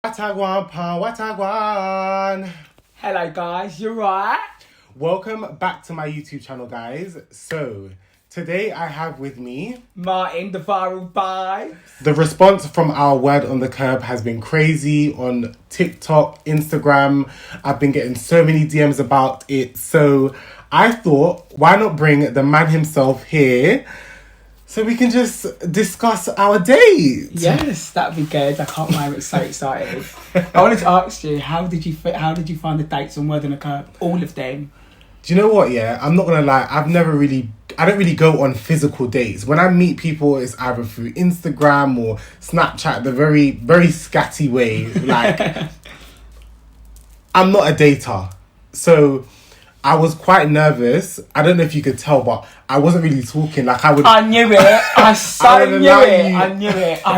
Watagwan pa, watagwan. Hello guys, you right? Welcome back to my YouTube channel, guys. So, today I have with me Martin, the viral vibe. the response from our word on the curb has been crazy on TikTok, Instagram. I've been getting so many DMs about it. So, I thought, why not bring the man himself here so we can just discuss our date? Yes, that'd be good. I can't wait. I'm so excited. I wanted to ask you, how did you find the dates on Word on the Curb? All of them. Do you know what, yeah? I'm not gonna lie, I don't really go on physical dates. When I meet people, it's either through Instagram or Snapchat, the very, very scatty way. Like, I'm not a dater. So, I was quite nervous. I don't know if you could tell, but I wasn't really talking. Like, I knew it. I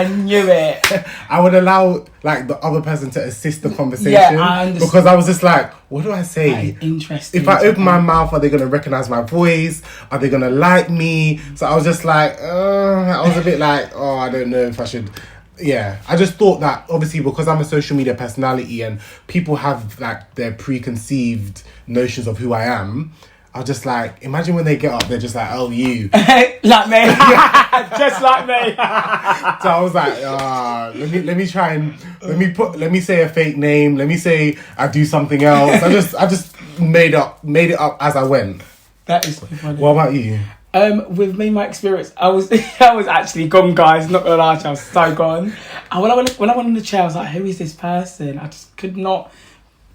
knew it. I would allow, like, the other person to assist the conversation. Yeah, I understand. Because I was just like, what do I say? Interesting. If I open my mouth, are they going to recognize my voice? Are they going to like me? So I was just like, I was a bit like, oh, I don't know if I should. Yeah, I just thought that obviously because I'm a social media personality and people have like their preconceived notions of who I am, I was just like, imagine when they get up, they're just like, oh, you. Like me. Just like me. So I was like, let me try and let me say a fake name. Let me say I do something else. I just made it up as I went. That is funny. What about you? With me, my experience, I was actually gone, guys. Not gonna lie, I was so gone. And when I went on the chair, I was like, "Who is this person?" I just could not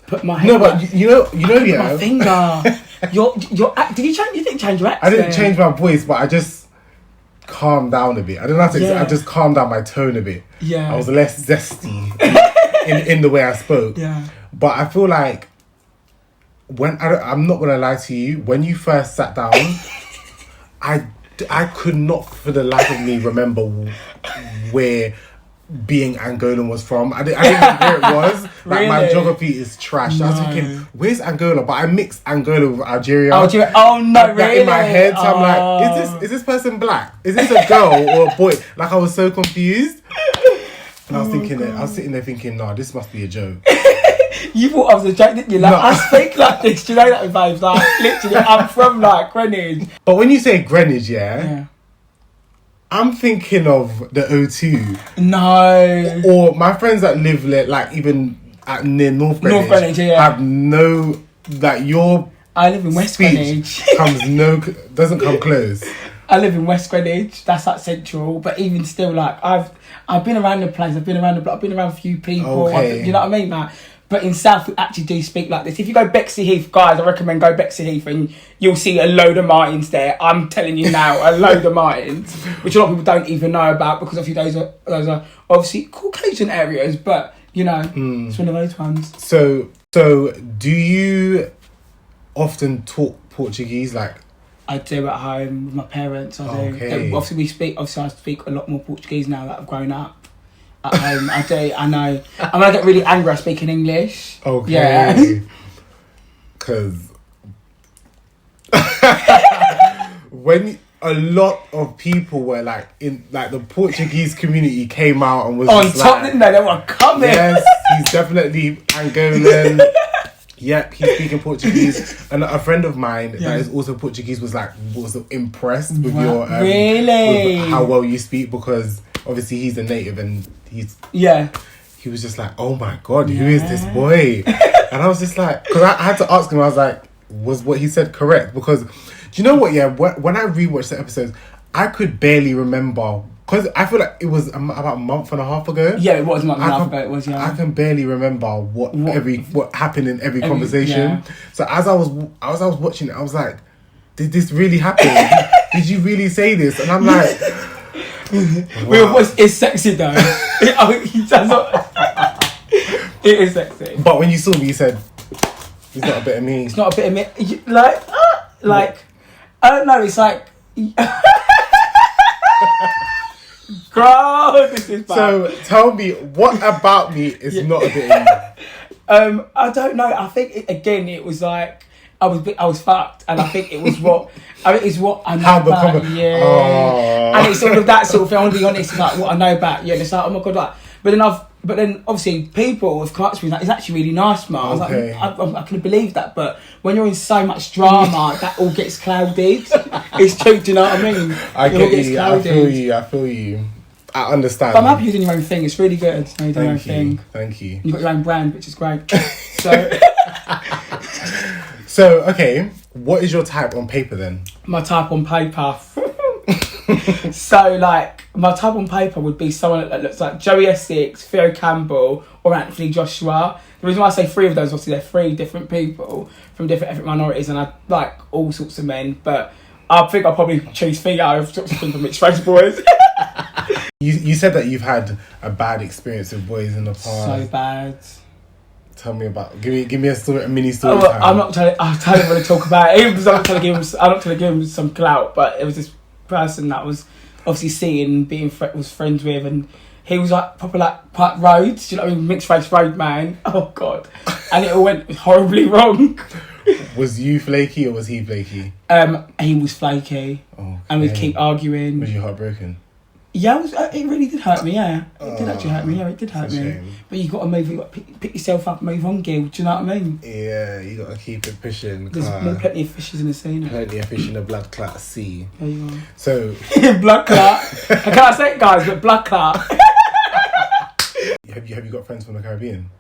put my head. No, but you know, yeah. My finger. Did you change? You didn't change your accent? I didn't change my voice, but I just calmed down a bit. I don't know how to. I just calmed down my tone a bit. Yeah. I was less zesty in the way I spoke. Yeah. But I feel like I'm not gonna lie to you. When you first sat down. I could not for the life of me remember where being Angolan was from. I didn't know where it was. Like, my geography is trash. No. I was thinking, where's Angola? But I mixed Angola with Algeria. Oh no, like, really? In my head, so I'm like, is this person black? Is this a girl or a boy? Like, I was so confused. And I was sitting there thinking, no, this must be a joke. You thought I was a joke, didn't you? Like, no. I speak like this, do you know that, babes? Like, literally, I'm from, like, Greenwich. But when you say Greenwich, yeah, I'm thinking of the O2. No. Or my friends that live, like, even near North Greenwich, have no, that your I live in West Greenwich. doesn't come close. I live in West Greenwich. That's like central, but even still, like, I've been around the place. I've been around the block. I've been around a few people. Okay. You know what I mean, man? But in South, we actually do speak like this. If you go Bexley Heath, guys, I recommend go Bexley Heath and you'll see a load of Martins there. I'm telling you now, a load of Martins, which a lot of people don't even know about because obviously those are obviously Caucasian areas, but, you know, it's one of those ones. So do you often talk Portuguese? Like, I do at home with my parents. I do. Okay. Obviously, I speak a lot more Portuguese now that I've grown up. At home, I do. I know. And when I get really angry, I speak in English. Okay. Yeah. Because when a lot of people were like in like the Portuguese community came out and was on just top, like, didn't they? They were coming. Yes, he's definitely Angolan. Yep, he's speaking Portuguese. And a friend of mine that is also Portuguese was impressed with your really with how well you speak, because obviously he's a native and he was just like, oh my god, who is this boy? And I was just like, because I had to ask him, I was like, was what he said correct? Because do you know what, when I rewatched the episodes, I could barely remember, because I feel like it was about a month and a half ago. Yeah, it was a month and a half ago. It was, I can barely remember what happened in every conversation. Yeah. So as I was watching it, I was like, did this really happen? did you really say this? And I'm like, wow. It's sexy though. It is sexy. But when you saw me, you said, it's not a bit of me. It's not a bit of me. Like, I don't know. It's like, girl, this is bad. So tell me, what about me is not a bit of you? I don't know. I think it was like I was fucked, and I think it was what I know about you. And it's sort of that sort of thing. I want to be honest, it's like what I know about you, and it's like, oh my god, like. But then But then, obviously, people have come up to me like, it's actually really nice, man. I was Okay. like, I couldn't believe that. But when you're in so much drama, that all gets clouded. It's true, do you know what I mean? I It all get gets you. I clouded. feel you. I understand. But I'm happy you're doing your own thing. It's really good. You're doing your own thing. Thank you. You've got your own brand, which is great. So, So, okay, what is your type on paper then? my type on paper. So, like, my type on paper would be someone that looks like Joey Essex, Theo Campbell, or Anthony Joshua. The reason why I say three of those, obviously, they're three different people from different ethnic minorities, and I like all sorts of men, but I think I'll probably choose Theo, sorts of things from mixed race boys. You said that you've had a bad experience with boys in the past. So bad. Tell me about. Give me a story, a mini story. Oh, I'm not trying to talk about it because I'm not trying to give him some clout, but it was this person that was obviously seeing, was friends with, and he was like proper like part roads, you know what I mean, mixed race road man. Oh god, and it all went horribly wrong. Was you flaky or was he flaky? He was flaky, and we'd keep arguing. Was you heartbroken? Yeah, it really did hurt me. Yeah, it did actually hurt me. Yeah, it did hurt me. Shame. But you got to move. You got to pick yourself up, move on, Gil. Do you know what I mean? Yeah, you gotta keep it pushing. There's plenty of fishes in the sea. Plenty of fish in the blood clot sea. There you are. So, Blood clot. I can't say it, guys, but blood clot. have you got friends from the Caribbean?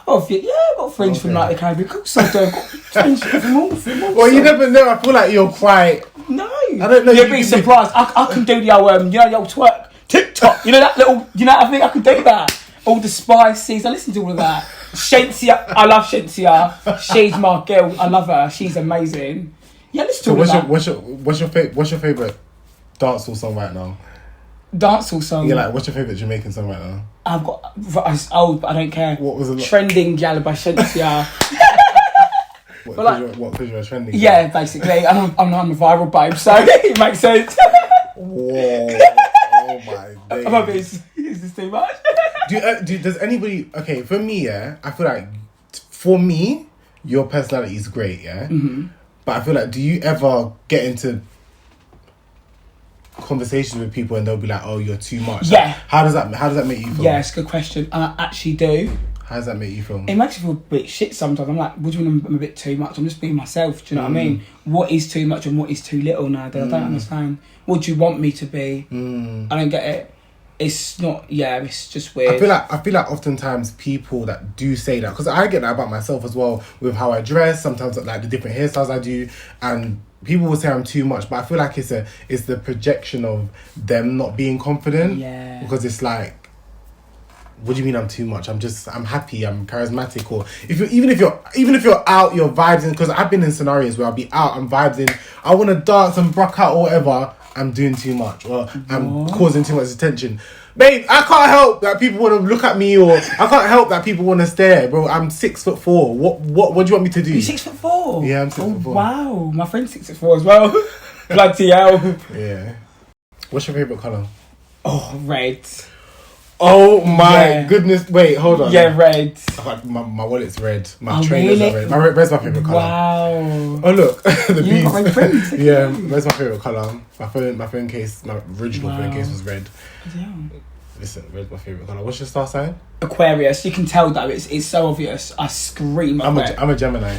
I've got friends from like the Caribbean. Of course I do. I've got friends from all. Well, you never know. I feel like you're quite. No. I don't know. You'd be surprised. I can do the old, the old twerk, TikTok. You know that little. You know, I think I can do that. All the spices. I listen to all of that. Shensia, I love Shensia. She's my girl. I love her. She's amazing. Yeah, listen to all of that. What's your favorite dancehall song right now? Dancehall song. Yeah, like what's your favorite Jamaican song right now? I've got. It's old, but I don't care. What was it? Trending Gal by Shensia. Because you're trending. Yeah, basically. I'm a viral babe, so it makes sense. Whoa. Oh my days. I'm a bit, is this too much? Does anybody... Okay, for me, yeah, I feel like... For me, your personality is great, yeah? Mm-hmm. But I feel like, do you ever get into conversations with people and they'll be like, oh, you're too much? Yeah. Like, how does that make you feel? Yeah, it's a good question. I actually do. How does that make you feel? It makes me feel a bit shit sometimes. I'm like, what do you mean I'm a bit too much? I'm just being myself, do you know what I mean? What is too much and what is too little nowadays? I don't understand. What do you want me to be? I don't get it. It's not, it's just weird. I feel like oftentimes people that do say that, because I get that about myself as well with how I dress, sometimes like the different hairstyles I do, and people will say I'm too much, but I feel like it's the projection of them not being confident. Yeah. Because it's like, what do you mean I'm too much? I'm happy, I'm charismatic, or even if you're out, you're vibing, because I've been in scenarios where I'll be out, I'm vibing, I want to dance and rock out or whatever, I'm doing too much, or I'm causing too much attention. Babe, I can't help that people want to look at me, or I can't help that people want to stare, bro. I'm 6'4". What do you want me to do? You're 6'4"? Yeah, I'm 6'4". Wow, my friend's 6'4" as well. Bloody hell. Yeah. What's your favourite colour? Oh, red. Oh my goodness! Wait, hold on. Yeah, red. My wallet's red. My trainers are red. Red's my favourite colour. Wow. Oh look, the bees. Got red friends. Yeah, red's my favourite colour. My phone case, my original phone case was red. Yeah. Listen, red's my favourite colour. What's your star sign? Aquarius. You can tell though. It's so obvious. I scream. I'm a Gemini.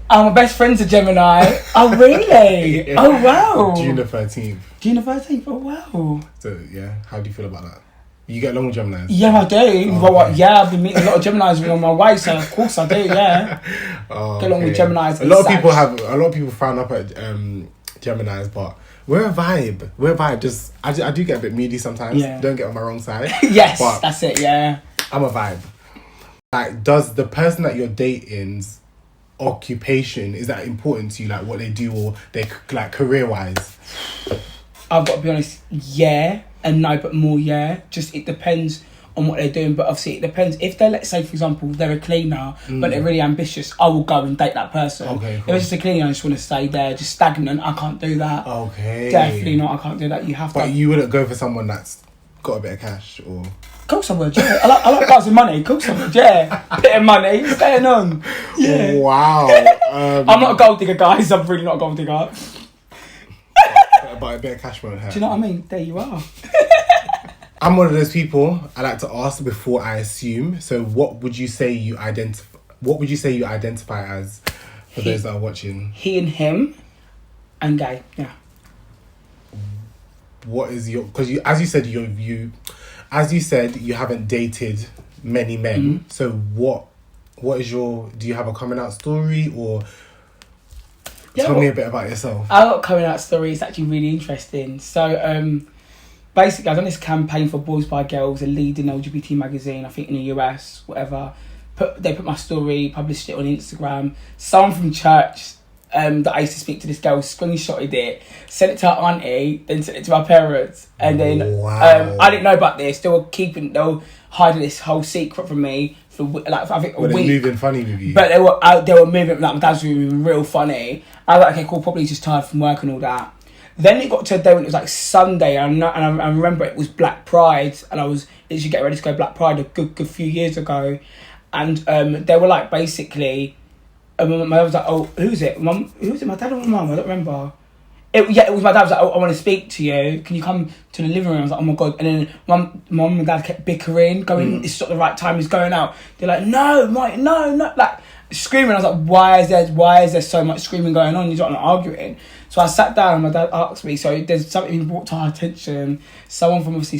Oh, my best friend's a Gemini. Oh really? Yeah. Oh wow. June the 13th. June the 13th. Oh wow. So yeah, how do you feel about that? You get along with Geminis? Yeah, I do. Oh, Well, okay. yeah, I've been meeting a lot of Geminis on my way, so of course I do. Yeah. Oh, Get along with okay. Geminis. A lot of people frown up at Geminis, but we're a vibe. Just I do get a bit moody sometimes. Yeah. Don't get on my wrong side. Yes, but that's it. Yeah. I'm a vibe. Like, does the person that you're dating's occupation, is that important to you? Like what they do, or they like career wise? I've got to be honest. Yeah and no, but more yeah. Just it depends on what they're doing, but obviously it depends. If they're, let's say for example, they're a cleaner, but they're really ambitious, I will go and date that person. Okay, If cool. it's just a cleaner, I just want to stay there, just stagnant. I can't do that. Okay. Definitely not. I can't do that. You have But to. you wouldn't go for someone that's got a bit of cash, or? Of course I would. Yeah. I like guys with money. Of course I would. Yeah. Bit of money. Staying on. Yeah. Wow. I'm not a gold digger, guys. I'm really not a gold digger. But a bit of cash won't hurt. Do you know what I mean? There you are. I'm one of those people. I like to ask before I assume. So, what would you say you identify? What would you say you identify as for those that are watching? He and him, and gay. Yeah. What is your? Because as you said, you haven't dated many men. Mm-hmm. So, what is your? Do you have a coming out story or? Tell me a bit about yourself. I got a coming out story. It's actually really interesting. So, basically, I done this campaign for Boys by Girls, a leading LGBT magazine, I think in the US, whatever. They put my story, published it on Instagram. Someone from church that I used to speak to, this girl, screenshotted it, sent it to her auntie, then sent it to my parents. And then I didn't know about this. They were hiding this whole secret from me for like I think a week. Were they moving funny with you? But they were moving, like my dad's moving real funny. I was like, okay, cool, probably just tired from work and all that. Then it got to a day when it was like Sunday, and I remember it was Black Pride, and I was literally getting ready to go Black Pride a good few years ago. And they were like, basically, my dad was like, oh, who's it? Who's it? My dad or my mum? I don't remember. It was my dad. Was like, oh, I want to speak to you. Can you come to the living room? I was like, oh my God. And then mum and dad kept bickering, going, it's not the right time, he's going out. They're like, no, Mike, no, like screaming. I was like, why is there so much screaming going on? You're not arguing. So I sat down and my dad asked me, so there's something being brought to our attention. Someone obviously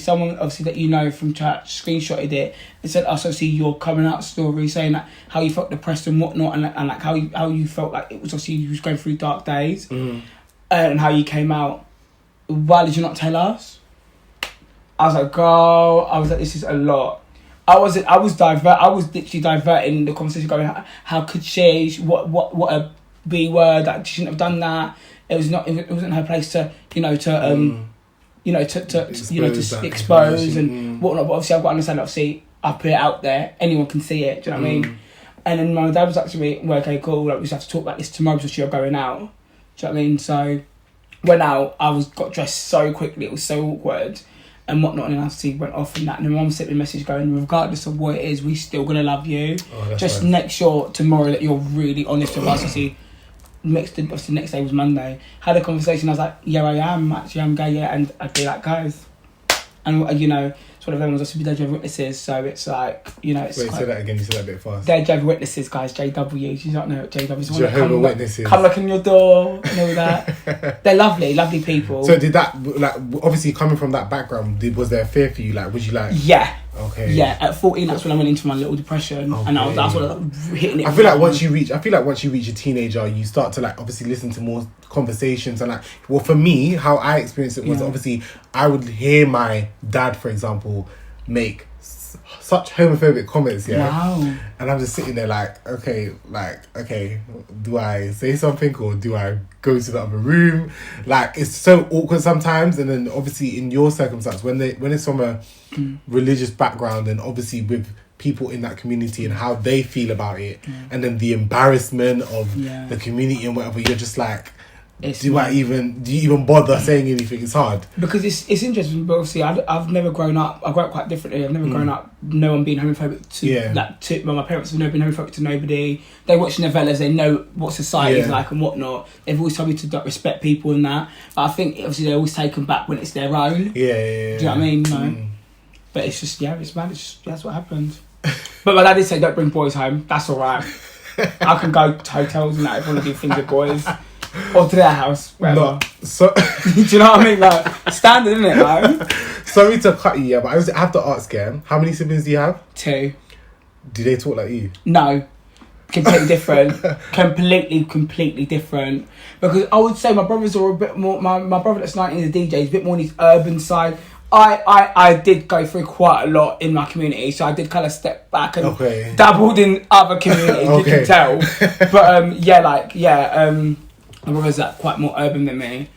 that you know from church screenshotted it and said, obviously your coming out story, saying that how you felt depressed and whatnot, and like how you felt like it was obviously you was going through dark days, and how you came out. Why did you not tell us? I was like, girl, this is a lot. I was literally diverting the conversation, going, how could she? What a B word, that she shouldn't have done that. It wasn't her place to expose and whatnot. But obviously, I've got to understand. Obviously, I put it out there. Anyone can see it. Do you know what I mean? And then my dad was actually, well, okay, cool. Like, we just have to talk about this tomorrow because you're going out. Do you know what I mean? So went out. Got dressed so quickly. It was so awkward and whatnot. And I obviously went off and that. And my mum sent me a message going, regardless of what it is, we still gonna love you. Just make sure tomorrow that you're really honest with us. Obviously, the next day was Monday. Had a conversation. I was like, yeah, I am actually, I'm gay, yeah, and I'd be like, guys, and you know, it's one of them was also be Jehovah's Witnesses, so it's like, you know, it's. Wait, say that again. You said that a bit fast. They're Jehovah's Witnesses, guys. JWs. You don't know what JWs are. Jehovah's Witnesses. Come look on your door and all that. They're lovely people. So did that, like, obviously coming from that background, was there a fear for you? Like, was you like? Yeah. Okay. Yeah, at 14, that's when I went into my little depression, and that's when I was hitting it. I feel like once you reach a teenager, you start to like obviously listen to more conversations and like. Well, for me, how I experienced it was obviously I would hear my dad, for example, make such homophobic comments, Wow. And I'm just sitting there like, okay, do I say something or do I go to the other room? Like, it's so awkward sometimes. And then obviously in your circumstance, when it's from a religious background and obviously with people in that community and how they feel about it, and then the embarrassment of the community and whatever, you're just like, do you even bother saying anything? It's hard because it's interesting. But obviously, I've never grown up. I grew up quite differently. I've never grown up. No one being homophobic to my parents have never been homophobic to nobody. They watch novellas. They know what society is like and whatnot. They've always told me to respect people and that. But I think obviously they're always taken back when it's their own. Yeah. Do you know what I mean? No. But it's just it's mad. That's what happened. But my dad did say, don't bring boys home. That's all right. I can go to hotels and that if I want to do things with boys. Or to their house, whatever. Do you know what I mean? Like, standard, isn't it? Like? Sorry to cut you, but I have to ask, how many siblings do you have? 2. Do they talk like you? No. Completely different. Completely different. Because I would say my brothers are a bit more... My brother that's 19 is a DJ, is a bit more on his urban side. I did go through quite a lot in my community, so I did kind of step back and dabbled in other communities, you can tell. But, my brothers are quite more urban than me.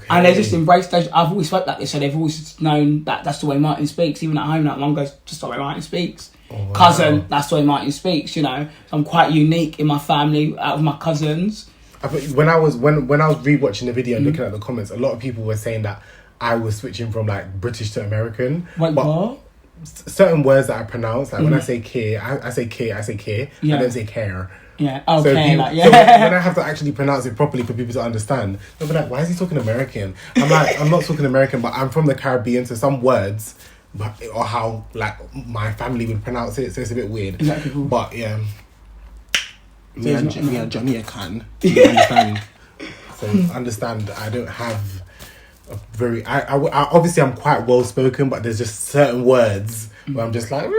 And they just embraced those. I've always spoke like this, so they've always known that that's the way Martin speaks. Even at home, like mum goes, just the way Martin speaks. Wow. Cousin, that's the way Martin speaks, you know. So I'm quite unique in my family out of my cousins. When I was rewatching the video and looking at the comments, a lot of people were saying that I was switching from like British to American. Wait, what? Certain words that I pronounce, like when I say care, I say care. I don't say care. Yeah, okay. So when I have to actually pronounce it properly for people to understand, they'll be like, why is he talking American? I'm like, I'm not talking American, but I'm from the Caribbean, so some words or how like my family would pronounce it, so it's a bit weird. Exactly. Cool. But yeah, me and Johnny I can. Hmm. You understand? So understand. I don't have a very. I obviously I'm quite well spoken, but there's just certain words where I'm just like.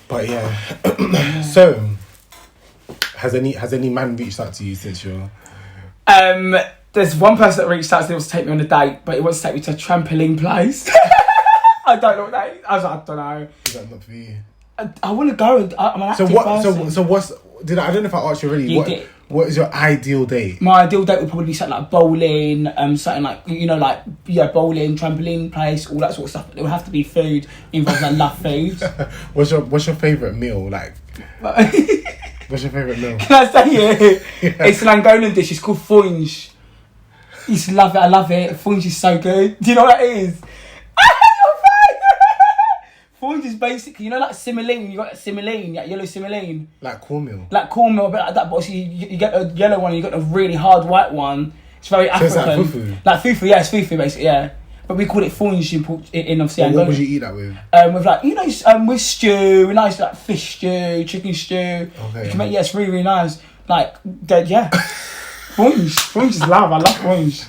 But yeah. So, has any man reached out to you since you're? There's one person that reached out to me, wants to take me on a date, but he wants to take me to a trampoline place. I don't know what that is. I was like, I don't know. Is that not for you? I want to go. And I'm an active person. So what's? I don't know if I asked you already. You did. What is your ideal date? My ideal date would probably be something like bowling, something like bowling, trampoline place, all that sort of stuff. But it would have to be food involved. I love food. What's your favourite meal? Like, what's your favourite meal? Can I say it? Yeah. It's an Angolan dish. It's called foinge. You just love it. I love it. Foinge is so good. Do you know what that is? Foinge is basically, like simoleon. You got that simoleon, yellow simoleon. Like cornmeal. Like cornmeal, a bit like that. But obviously you get a yellow one and you got a really hard white one. It's very African. So it's like fufu? Like fufu, yeah, it's fufu basically, yeah. But we call it foinge in obviously Angola. What would you eat that with? With like, with stew, nice like fish stew, chicken stew. Okay. You can make, it's really, really nice. Like, yeah. Foinge is love. I love foinge.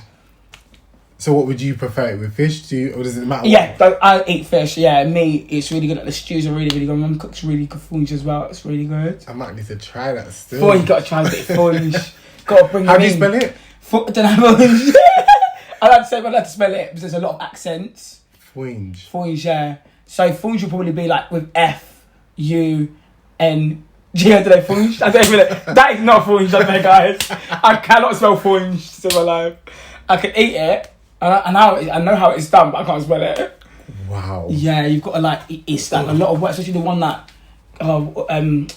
So what would you prefer it with fish? Or does it matter? Yeah, I eat fish. Yeah, meat. It's really good. Like, the stews are really, really good. My mum cooks really good foinge as well. It's really good. I might need to try that still. Boy, you gotta try a bit of foinge. Gotta bring it in. How do you spell it? I don't know. I like to say, but I like to spell it because there's a lot of accents. Foinge. Foinge, yeah. So foinge will probably be like with F-U-N-G. I don't know, foinge. I don't even know. That is not foinge, I think, guys. I cannot spell foinge in my life. I can eat it. I know how it's done, but I can't spell it. Wow. Yeah, you've got to like. It's like a lot of work, especially the one that.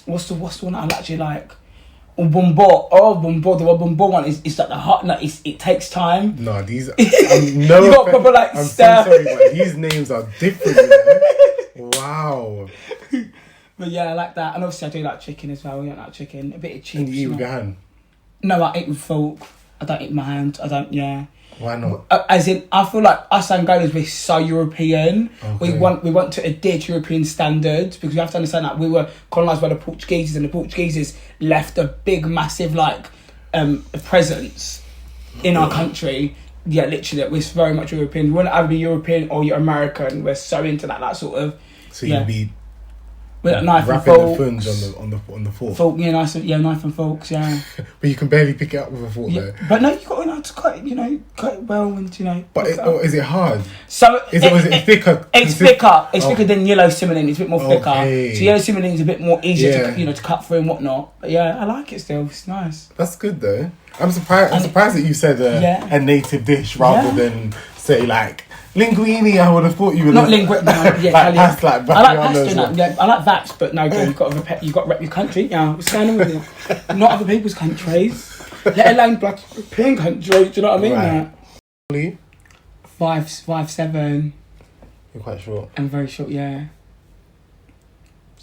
What's the one that I actually like? Bumbo. The bumbo one is like the hot. Like it takes time. No, these. No, you got proper like. I'm so sorry, but these names are different. Wow. But yeah, I like that, and obviously I do like chicken as well. Yeah, I like chicken, a bit of cheese. And you eat with your hand? No, I eat with fork. I don't eat with my hand. I don't. Yeah. Why not? As in, I feel like us Angolans, we're so European. Okay. We want to adhere to European standards because we have to understand that we were colonised by the Portuguese, and the Portuguese left a big, massive presence in our country. Yeah, literally, we're very much European. We want to either be European or you're American. We're so into that sort of. So you'd be. With a knife and wrapping forks. the funge on the fork. Fork, yeah, knife and forks, yeah. But you can barely pick it up with a fork, though. But no, you got to know to cut it well and But is it hard? So is it thicker? It's thicker. It's thicker than yellow simoleon. It's a bit more thicker. Okay. So yellow simoleon is a bit more easier to cut through and whatnot. But yeah, I like it still. It's nice. That's good though. I'm surprised that you said a native dish rather than say like. Linguine, I would have thought you were not linguine. Yeah, like pasta, like I like pasta. No, yeah, I like that, but no, girl, you got to rep your country. Yeah, what's going on with you? Not other people's countries, let alone black European countries. Do you know what I mean? Right. 5'7". You're quite short. I'm very short. Yeah.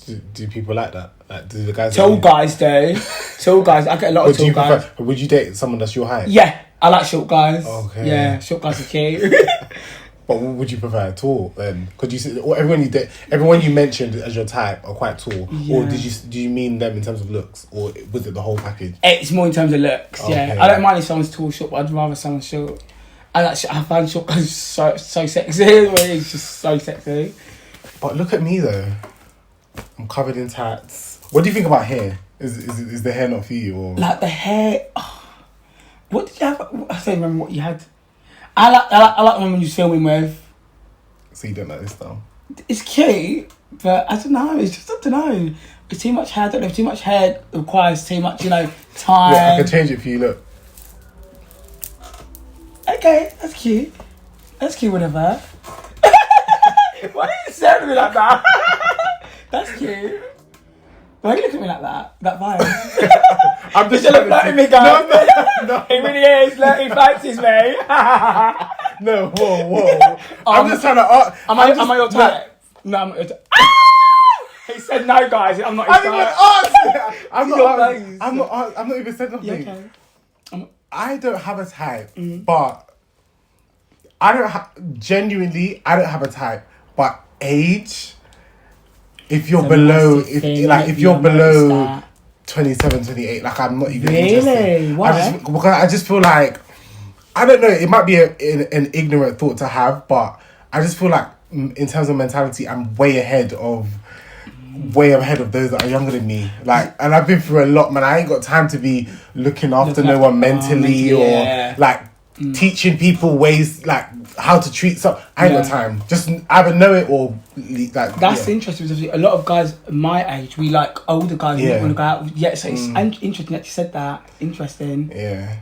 Do people like that? Like, do the guys? Tall guys do. Tall guys. I get a lot of tall guys. Would you date someone that's your height? Yeah, I like short guys. Okay. Yeah, short guys are cute. But would you prefer tall then? Because you said everyone you mentioned as your type are quite tall. Yeah. Or do you mean them in terms of looks, or was it the whole package? It's more in terms of looks. Okay. Yeah, I don't mind if someone's tall or short, but I'd rather someone short. I find short guys so sexy. It's just so sexy. But look at me though. I'm covered in tats. What do you think about hair? Is the hair not for you, or like the hair? Oh, what did you have? I don't remember what you had. I like the one when you're filming with. So you don't like this style? It's cute, but I don't know. It's just, I don't know. It's too much hair. I don't know if too much hair requires too much, time. Yeah, I can change it for you, look. Okay, that's cute. That's cute, whatever. Why are you staring at me like that? That's cute. Why are you looking at me like that? That vibe. I'm just looking at me, guys. No. He really is. Look, he fancies me. No, whoa. I'm just trying to. Am I your type? No, I'm not your type. He said no, guys. I'm not his type. I'm not even said nothing. Yeah, okay. I don't have a type, but I don't have a type. But age, if you're So below, what's the if thing? like if Maybe you're I noticed below that. 27, 28, like I'm not even Really? interested. Why? Because I just feel like, I don't know, it might be an ignorant thought to have, but I just feel like in terms of mentality, I'm way ahead of those that are younger than me. Like, and I've been through a lot, man. I ain't got time to be looking after no one mentally or yeah. like teaching people ways, like how to treat some. I ain't got time. Just either know it or like. That's interesting because a lot of guys my age, we like older guys. We don't want to go out. Yeah, so it's interesting that you said that. Interesting. Yeah.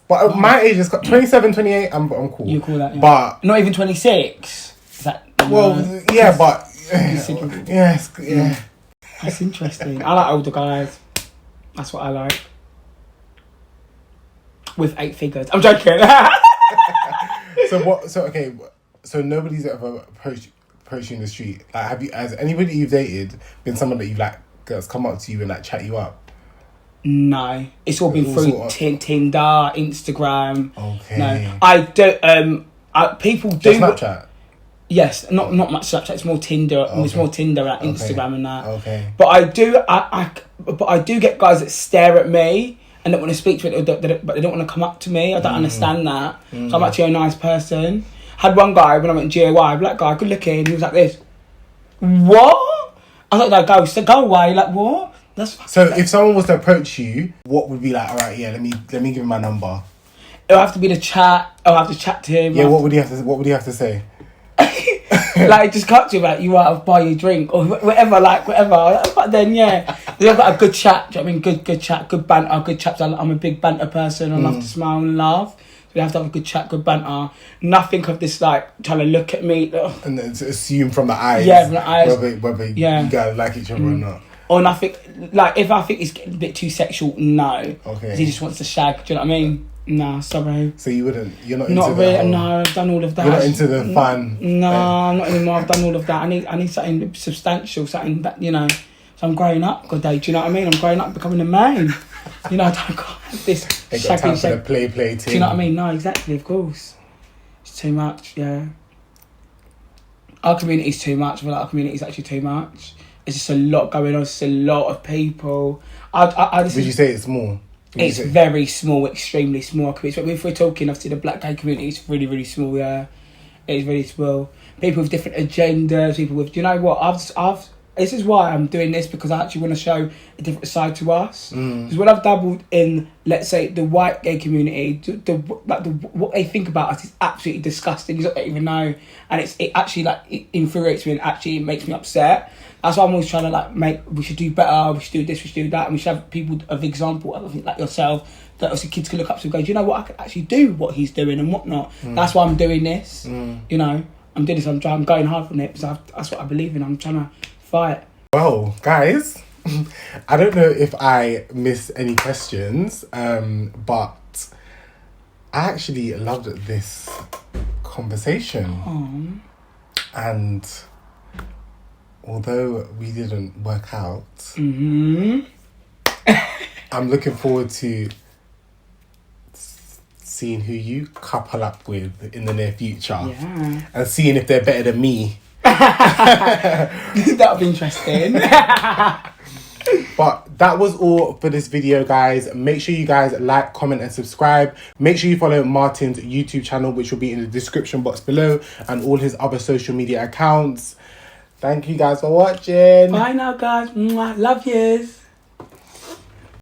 But my age is 27, 28, I'm cool. You call that, yeah. But not even 26. Is that yeah, but yeah. That's interesting. I like older guys. That's what I like. With 8 figures. I'm joking. So nobody's ever approached you in the street. Like, has anybody you've dated been someone that you've like that's come up to you and like chat you up? No, it's all been through Tinder, Instagram. Okay. No, I don't. People do. Just Snapchat. Yes, not much Snapchat. It's more Tinder. Okay. It's more Tinder and Instagram and that. Okay. But I do get guys that stare at me and don't want to speak to it, but they don't want to come up to me. I don't understand that. So I'm actually a nice person. Had one guy when I went to GAY, black guy, good looking. He was like this. What? I was like, no, go away. Like what? So if someone was to approach you, what would be like? All right, yeah, let me give him my number. It'll have to be the chat. I'll have to chat to him. Yeah, what would he have to say? Like just cut to you about you right, I'll buy you a drink or whatever. But then they've got a good chat. Do you know what I mean? Good chat, good banter, good chaps. I'm a big banter person. I love to smile and laugh. So we have to have a good chat, good banter. Nothing of this like trying to look at me. And then to assume from the eyes. Yeah, from the eyes. Whether you guys like each other or not. Or nothing, like if I think it's getting a bit too sexual, no. Okay. He just wants to shag, do you know what I mean? Nah, sorry. So you're not not into really, no, I've done all of that. You're not into the fun? No, not anymore, I've done all of that. I need something substantial, something that, you know, so I'm growing up, good day, do you know what I mean? I'm growing up, becoming a man. You know, I don't have this ain't got time for the play team. Do you know what I mean? No, exactly, of course. It's too much, yeah. Our community's too much, I feel like our community's actually too much. There's just a lot going on. It's a lot of people. Would you say it's small? It's very small, extremely small. If we're talking, obviously, the black gay community is really, really small. Yeah, it's really small. People with different agendas. People with, do you know what? This is why I'm doing this, because I actually want to show a different side to us. Because when I've dabbled in, let's say, the white gay community, what they think about us is absolutely disgusting. You don't even know, and it actually it infuriates me and actually makes me upset. That's why I'm always trying to we should do better, we should do this, we should do that, and we should have people of example, I think like yourself, that obviously kids can look up to and go, do you know what, I can actually do what he's doing and whatnot. That's why I'm doing this. You know, I'm doing this, I'm going hard on it, because that's what I believe in. I'm trying to fight. Well, guys, I don't know if I missed any questions, but I actually loved this conversation. And although we didn't work out, I'm looking forward to seeing who you couple up with in the near future. Yeah. And seeing if they're better than me. That'll be interesting. But that was all for this video, guys. Make sure you guys like, comment and subscribe. Make sure you follow Martin's YouTube channel, which will be in the description box below, and all his other social media accounts. Thank you guys for watching. Bye now, guys. Mwah. Love yous.